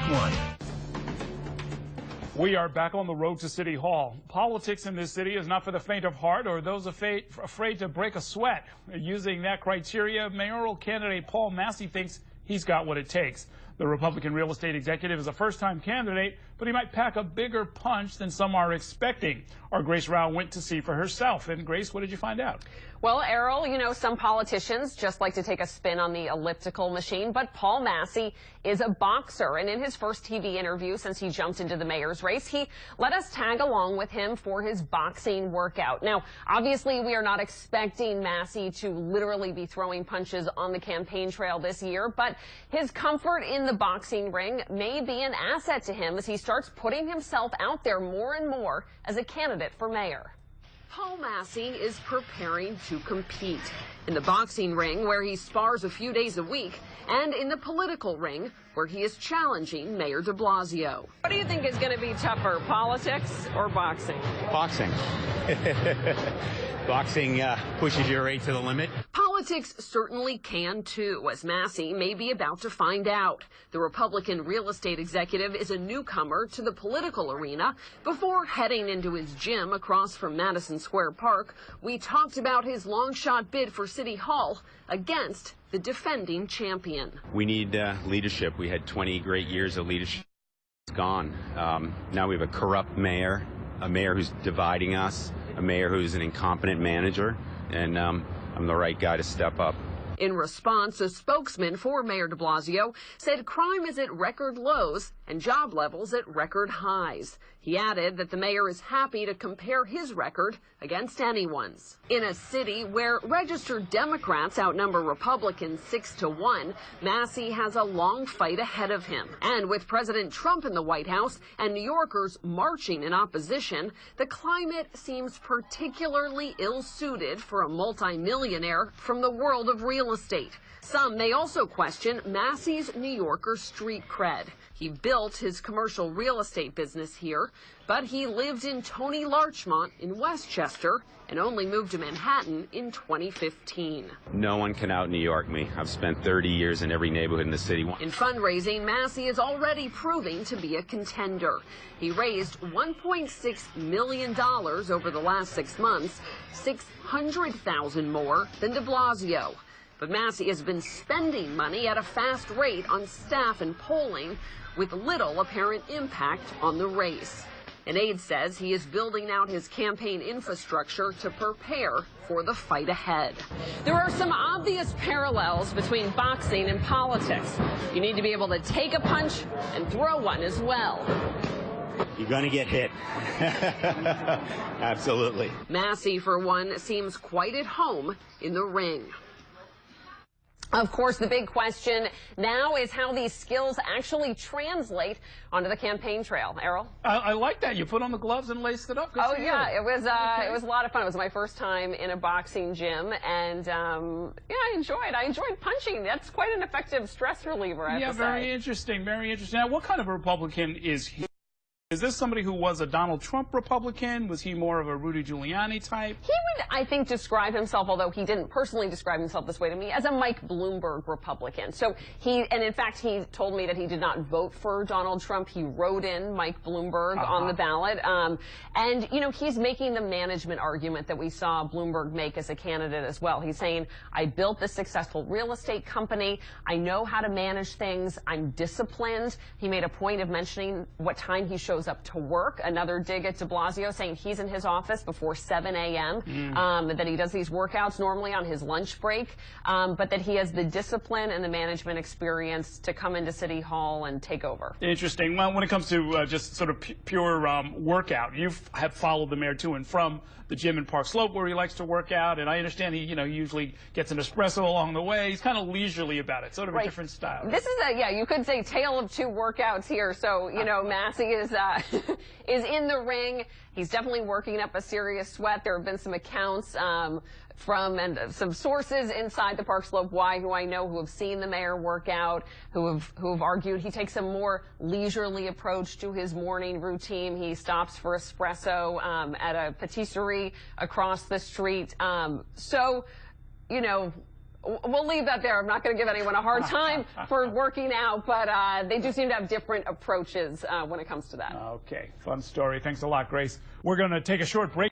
NY1. We are back on the road to City Hall. Politics in this city is not for the faint of heart or those afraid to break a sweat. Using that criteria, mayoral candidate Paul Massey thinks he's got what it takes. The Republican real estate executive is a first-time candidate, but he might pack a bigger punch than some are expecting. Our Grace Rao went to see for herself. And Grace, what did you find out? Well, Errol, you know, some politicians just like to take a spin on the elliptical machine, but Paul Massey is a boxer. And in his first TV interview since he jumped into the mayor's race, he let us tag along with him for his boxing workout. Now, obviously, we are not expecting Massey to literally be throwing punches on the campaign trail this year, but his comfort in the boxing ring may be an asset to him as he starts putting himself out there more and more as a candidate for mayor. Paul Massey is preparing to compete in the boxing ring, where he spars a few days a week, and in the political ring, where he is challenging Mayor de Blasio. What do you think is going to be tougher, politics or boxing? Boxing. Boxing pushes you right to the limit. Politics certainly can too, as Massey may be about to find out. The Republican real estate executive is a newcomer to the political arena. Before heading into his gym across from Madison Square Park, we talked about his long shot bid for City Hall against the defending champion. We need leadership. We had 20 great years of leadership. It's gone. Now we have a corrupt mayor, a mayor who's dividing us, a mayor who's an incompetent manager, and I'm the right guy to step up. In response, a spokesman for Mayor de Blasio said crime is at record lows and job levels at record highs. He added that the mayor is happy to compare his record against anyone's. In a city where registered Democrats outnumber Republicans 6-1, Massey has a long fight ahead of him. And with President Trump in the White House and New Yorkers marching in opposition, the climate seems particularly ill-suited for a multimillionaire from the world of real estate. Some may also question Massey's New Yorker street cred. He built his commercial real estate business here, but he lived in Tony Larchmont in Westchester and only moved to Manhattan in 2015. No one can out New York me. I've spent 30 years in every neighborhood in the city. In fundraising, Massey is already proving to be a contender. He raised $1.6 million over the last 6 months, $600,000 more than de Blasio. But Massey has been spending money at a fast rate on staff and polling, with little apparent impact on the race. An aide says he is building out his campaign infrastructure to prepare for the fight ahead. There are some obvious parallels between boxing and politics. You need to be able to take a punch and throw one as well. You're going to get hit. Absolutely. Massey, for one, seems quite at home in the ring. Of course, the big question now is how these skills actually translate onto the campaign trail. Errol? I like that. You put on the gloves and laced it up. Good oh, for yeah. you. It was a lot of fun. It was my first time in a boxing gym, and yeah, I enjoyed punching. That's quite an effective stress reliever, I have to say. Very interesting. Very interesting. Now, what kind of a Republican is he? Is this somebody who was a Donald Trump Republican? Was he more of a Rudy Giuliani type? He would, I think, describe himself, although he didn't personally describe himself this way to me, as a Mike Bloomberg Republican. So and in fact, he told me that he did not vote for Donald Trump. He wrote in Mike Bloomberg on the ballot. And, you know, he's making the management argument that we saw Bloomberg make as a candidate as well. He's saying, I built this successful real estate company. I know how to manage things. I'm disciplined. He made a point of mentioning what time he shows up to work. Another dig at de Blasio, saying he's in his office before 7 a.m., that he does these workouts normally on his lunch break, but that he has the discipline and the management experience to come into City Hall and take over. Interesting. Well, when it comes to just sort of pure workout, you have followed the mayor to and from the gym in Park Slope where he likes to work out, and I understand he, you know, usually gets an espresso along the way. He's kind of leisurely about it, sort of a different style. This is yeah, you could say tale of two workouts here. So, you know, Massey is is in the ring. He's definitely working up a serious sweat. There have been some accounts from some sources inside the Park Slope Y who I know who have seen the mayor work out, who have argued he takes a more leisurely approach to his morning routine. He stops for espresso at a patisserie across the street. So, you know, We'll leave that there. I'm not going to give anyone a hard time for working out, but they do seem to have different approaches when it comes to that. Okay, fun story. Thanks a lot, Grace. We're going to take a short break.